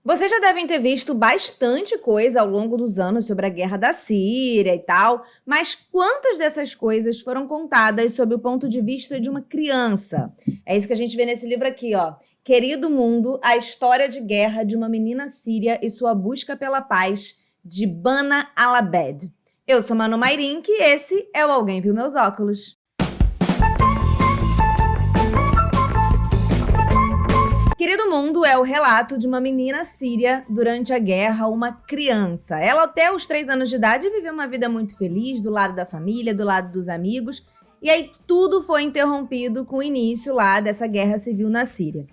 Vocês já devem ter visto bastante coisa ao longo dos anos sobre a guerra da Síria e tal, mas quantas dessas coisas foram contadas sob o ponto de vista de uma criança? É isso que a gente vê nesse livro aqui, ó. Querido Mundo, a história de guerra de uma menina síria e sua busca pela paz, de Bana Alabed. Eu sou Manu Mairink e esse é o Alguém Viu Meus Óculos. Querido Mundo é o relato de uma menina síria durante a guerra, uma criança. Ela até os 3 anos de idade viveu uma vida muito feliz, do lado da família, do lado dos amigos, e aí tudo foi interrompido com o início lá dessa guerra civil na Síria.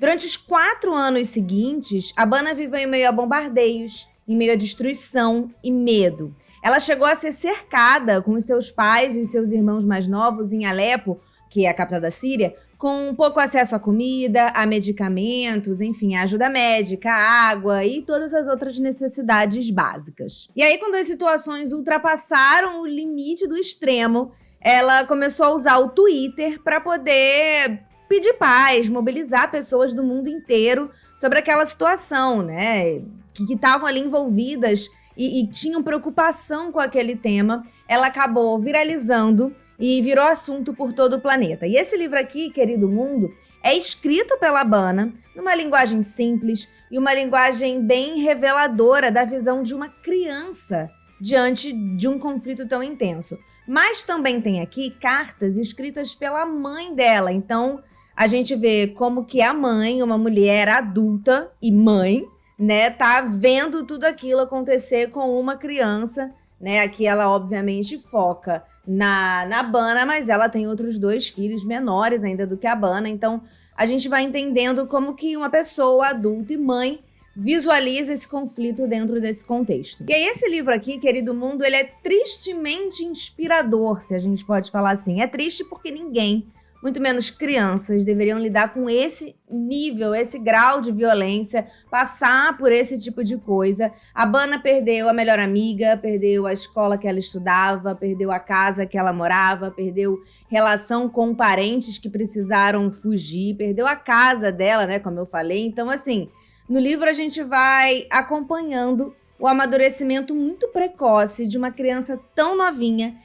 Durante os 4 anos seguintes, a Bana viveu em meio a bombardeios, em meio a destruição e medo. Ela chegou a ser cercada com os seus pais e os seus irmãos mais novos em Alepo, que é a capital da Síria, com pouco acesso à comida, a medicamentos, enfim, a ajuda médica, a água e todas as outras necessidades básicas. E aí, quando as situações ultrapassaram o limite do extremo, ela começou a usar o Twitter para poder pedir paz, mobilizar pessoas do mundo inteiro sobre aquela situação, né? Que estavam ali envolvidas e tinham preocupação com aquele tema. Ela acabou viralizando e virou assunto por todo o planeta. E esse livro aqui, Querido Mundo, é escrito pela Bana numa linguagem simples e uma linguagem bem reveladora da visão de uma criança diante de um conflito tão intenso. Mas também tem aqui cartas escritas pela mãe dela. Então, a gente vê como que a mãe, uma mulher adulta e mãe, né, tá vendo tudo aquilo acontecer com uma criança, né? Aqui ela obviamente foca na Bana, mas ela tem outros 2 filhos menores ainda do que a Bana, então a gente vai entendendo como que uma pessoa adulta e mãe visualiza esse conflito dentro desse contexto. E aí esse livro aqui, Querido Mundo, ele é tristemente inspirador, se a gente pode falar assim. É triste porque ninguém, muito menos crianças, deveriam lidar com esse nível, esse grau de violência, passar por esse tipo de coisa. A Bana perdeu a melhor amiga, perdeu a escola que ela estudava, perdeu a casa que ela morava, perdeu relação com parentes que precisaram fugir, perdeu a casa dela, né, como eu falei. Então, assim, no livro a gente vai acompanhando o amadurecimento muito precoce de uma criança tão novinha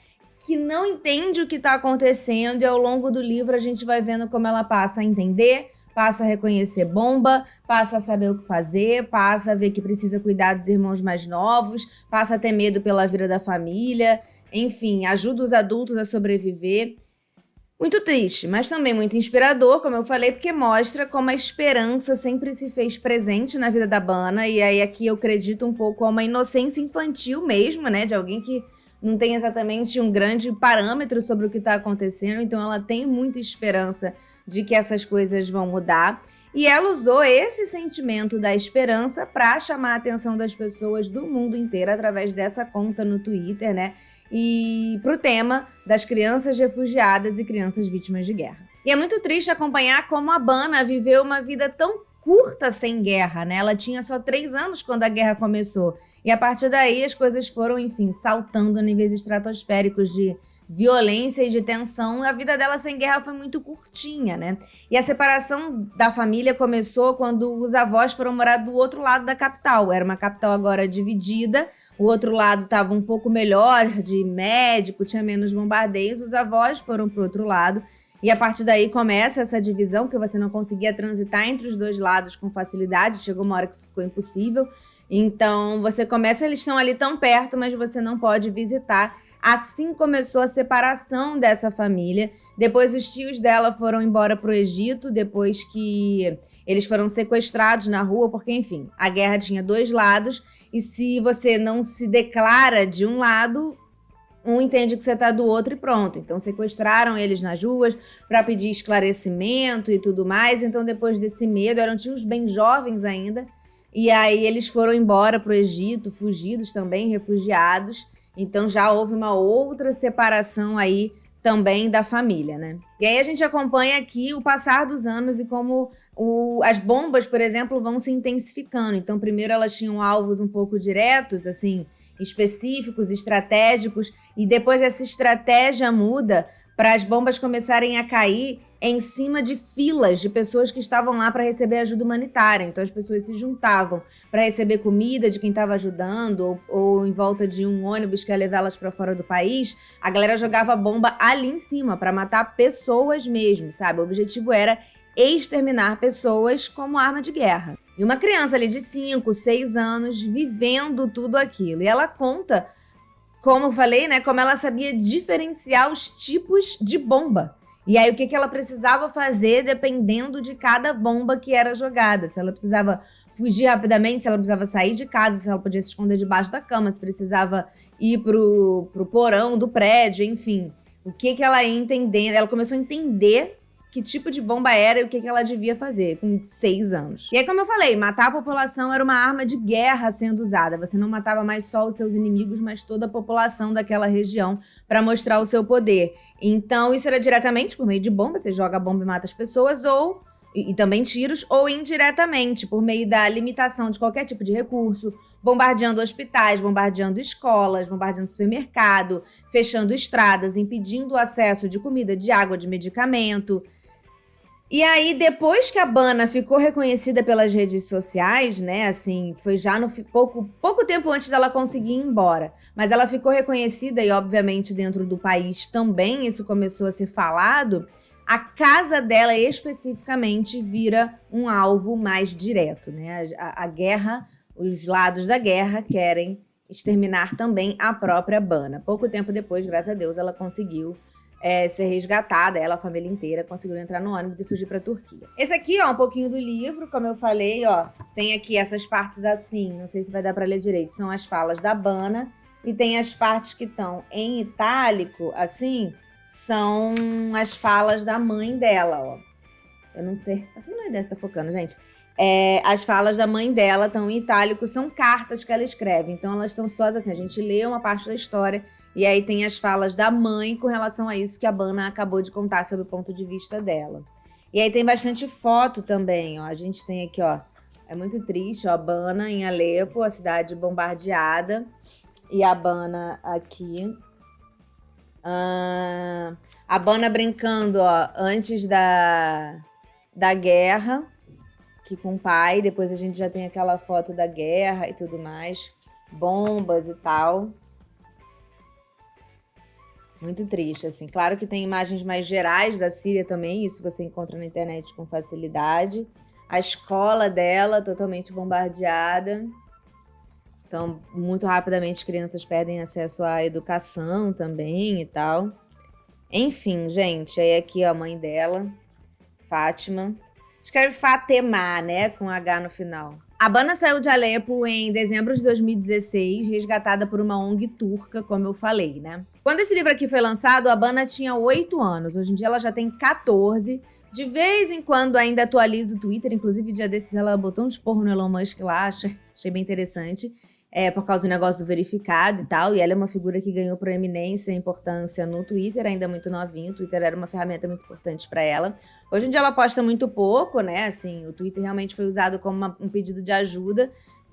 que não entende o que está acontecendo, e ao longo do livro a gente vai vendo como ela passa a entender, passa a reconhecer bomba, passa a saber o que fazer, passa a ver que precisa cuidar dos irmãos mais novos, passa a ter medo pela vida da família, enfim, ajuda os adultos a sobreviver. Muito triste, mas também muito inspirador, como eu falei, porque mostra como a esperança sempre se fez presente na vida da Bana, e aí aqui eu acredito um pouco a uma inocência infantil mesmo, né, de alguém que não tem exatamente um grande parâmetro sobre o que está acontecendo, então ela tem muita esperança de que essas coisas vão mudar. E ela usou esse sentimento da esperança para chamar a atenção das pessoas do mundo inteiro através dessa conta no Twitter, né? E para o tema das crianças refugiadas e crianças vítimas de guerra. E é muito triste acompanhar como a Bana viveu uma vida tão curta sem guerra, né? Ela tinha só 3 anos quando a guerra começou. E a partir daí as coisas foram, enfim, saltando a níveis estratosféricos de violência e de tensão. A vida dela sem guerra foi muito curtinha, né? E a separação da família começou quando os avós foram morar do outro lado da capital. Era uma capital agora dividida, o outro lado estava um pouco melhor, de médico, tinha menos bombardeios, os avós foram pro outro lado. E a partir daí começa essa divisão, porque você não conseguia transitar entre os 2 lados com facilidade, chegou uma hora que isso ficou impossível. Então você começa, eles estão ali tão perto, mas você não pode visitar. Assim começou a separação dessa família. Depois os tios dela foram embora para o Egito, depois que eles foram sequestrados na rua, porque, enfim, a guerra tinha 2 lados, e se você não se declara de um lado, um entende que você tá do outro e pronto. Então sequestraram eles nas ruas para pedir esclarecimento e tudo mais. Então depois desse medo, eram tios bem jovens ainda, e aí eles foram embora pro Egito, fugidos também, refugiados. Então já houve uma outra separação aí também da família, né? E aí a gente acompanha aqui o passar dos anos e como as bombas, por exemplo, vão se intensificando. Então primeiro elas tinham alvos um pouco diretos, assim, específicos, estratégicos, e depois essa estratégia muda para as bombas começarem a cair em cima de filas de pessoas que estavam lá para receber ajuda humanitária. Então as pessoas se juntavam para receber comida de quem estava ajudando, ou em volta de um ônibus que ia levá-las para fora do país, a galera jogava bomba ali em cima para matar pessoas mesmo, sabe? O objetivo era exterminar pessoas como arma de guerra. E uma criança ali de 5, 6 anos vivendo tudo aquilo. E ela conta, como eu falei, né, como ela sabia diferenciar os tipos de bomba. E aí o que ela precisava fazer dependendo de cada bomba que era jogada. Se ela precisava fugir rapidamente, se ela precisava sair de casa, se ela podia se esconder debaixo da cama, se precisava ir pro porão do prédio, enfim. O que ela ia entendendo, ela começou a entender que tipo de bomba era e o que ela devia fazer com 6 anos. E aí, como eu falei, matar a população era uma arma de guerra sendo usada. Você não matava mais só os seus inimigos, mas toda a população daquela região para mostrar o seu poder. Então, isso era diretamente por meio de bomba. Você joga a bomba e mata as pessoas, ou e também tiros, ou indiretamente, por meio da limitação de qualquer tipo de recurso, bombardeando hospitais, bombardeando escolas, bombardeando supermercado, fechando estradas, impedindo o acesso de comida, de água, de medicamento. E aí, depois que a Bana ficou reconhecida pelas redes sociais, né, assim, foi já no pouco tempo antes dela conseguir ir embora, mas ela ficou reconhecida e, obviamente, dentro do país também isso começou a ser falado, a casa dela especificamente vira um alvo mais direto, né, a guerra, os lados da guerra querem exterminar também a própria Bana. Pouco tempo depois, graças a Deus, ela conseguiu ser resgatada, ela, a família inteira, conseguiram entrar no ônibus e fugir pra Turquia. Esse aqui, ó, um pouquinho do livro, como eu falei, ó, tem aqui essas partes assim, não sei se vai dar pra ler direito, são as falas da Bana, e tem as partes que estão em itálico, assim, são as falas da mãe dela, ó. Eu não sei, a menina dessa tá focando, gente. As falas da mãe dela estão em itálico, são cartas que ela escreve, então elas estão situadas assim, a gente lê uma parte da história, e aí tem as falas da mãe com relação a isso que a Bana acabou de contar sobre o ponto de vista dela. E aí tem bastante foto também, ó. A gente tem aqui, ó. É muito triste, ó. A Bana em Alepo, a cidade bombardeada. E a Bana aqui. A Bana brincando, ó, antes da guerra, que com o pai. Depois a gente já tem aquela foto da guerra e tudo mais. Bombas e tal. Muito triste, assim. Claro que tem imagens mais gerais da Síria também, isso você encontra na internet com facilidade. A escola dela totalmente bombardeada. Então, muito rapidamente, crianças perdem acesso à educação também e tal. Enfim, gente, aí aqui ó, a mãe dela, Fátima. Escreve Fatemá, né, com H no final. A Bana saiu de Alepo em dezembro de 2016, resgatada por uma ONG turca, como eu falei, né? Quando esse livro aqui foi lançado, a Bana tinha 8 anos. Hoje em dia ela já tem 14. De vez em quando ainda atualiza o Twitter. Inclusive, dia desses ela botou um esporro no Elon Musk lá. Achei bem interessante. Por causa do negócio do verificado e tal. E ela é uma figura que ganhou proeminência e importância no Twitter, ainda muito novinho. O Twitter era uma ferramenta muito importante para ela. Hoje em dia ela posta muito pouco, né? Assim, o Twitter realmente foi usado como um pedido de ajuda.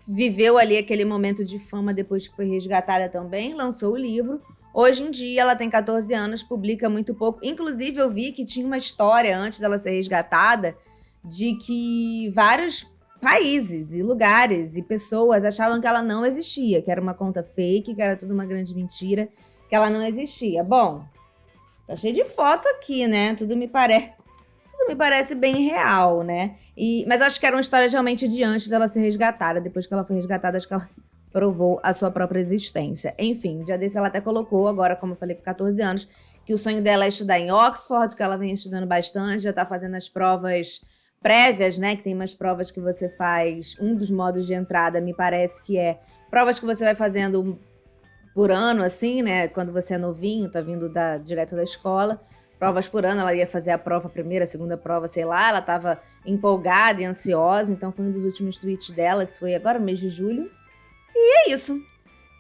Viveu ali aquele momento de fama depois que foi resgatada também. Lançou o livro. Hoje em dia, ela tem 14 anos, publica muito pouco. Inclusive, eu vi que tinha uma história, antes dela ser resgatada, de que vários países e lugares e pessoas achavam que ela não existia, que era uma conta fake, que era tudo uma grande mentira, que ela não existia. Bom, tá cheio de foto aqui, né? Tudo me parece bem real, né? Mas acho que era uma história realmente de antes dela ser resgatada. Depois que ela foi resgatada, acho que ela provou a sua própria existência. Enfim, um dia desse ela até colocou, agora, como eu falei, com 14 anos, que o sonho dela é estudar em Oxford, que ela vem estudando bastante, já tá fazendo as provas prévias, né? Que tem umas provas que você faz, um dos modos de entrada, me parece que é provas que você vai fazendo por ano, assim, né? Quando você é novinho, tá vindo direto da escola. Provas por ano, ela ia fazer a prova, a primeira, a segunda prova, sei lá. Ela tava empolgada e ansiosa, então foi um dos últimos tweets dela, isso foi agora no mês de julho. E é isso.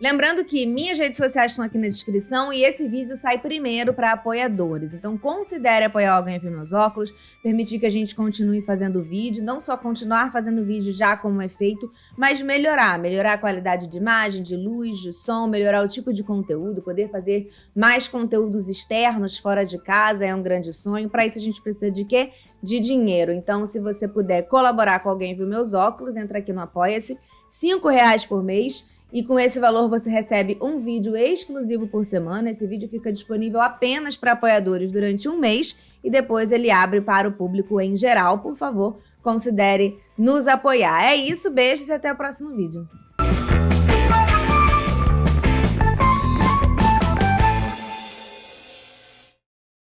Lembrando que minhas redes sociais estão aqui na descrição e esse vídeo sai primeiro para apoiadores. Então considere apoiar Alguém Viu Meus Óculos, permitir que a gente continue fazendo vídeo, não só continuar fazendo vídeo já como é feito, mas melhorar a qualidade de imagem, de luz, de som, melhorar o tipo de conteúdo, poder fazer mais conteúdos externos fora de casa é um grande sonho. Para isso a gente precisa de quê? De dinheiro. Então, se você puder colaborar com Alguém Viu Meus Óculos, entra aqui no Apoia-se, R$5 por mês. E com esse valor você recebe um vídeo exclusivo por semana. Esse vídeo fica disponível apenas para apoiadores durante um mês e depois ele abre para o público em geral. Por favor, considere nos apoiar. É isso, beijos e até o próximo vídeo.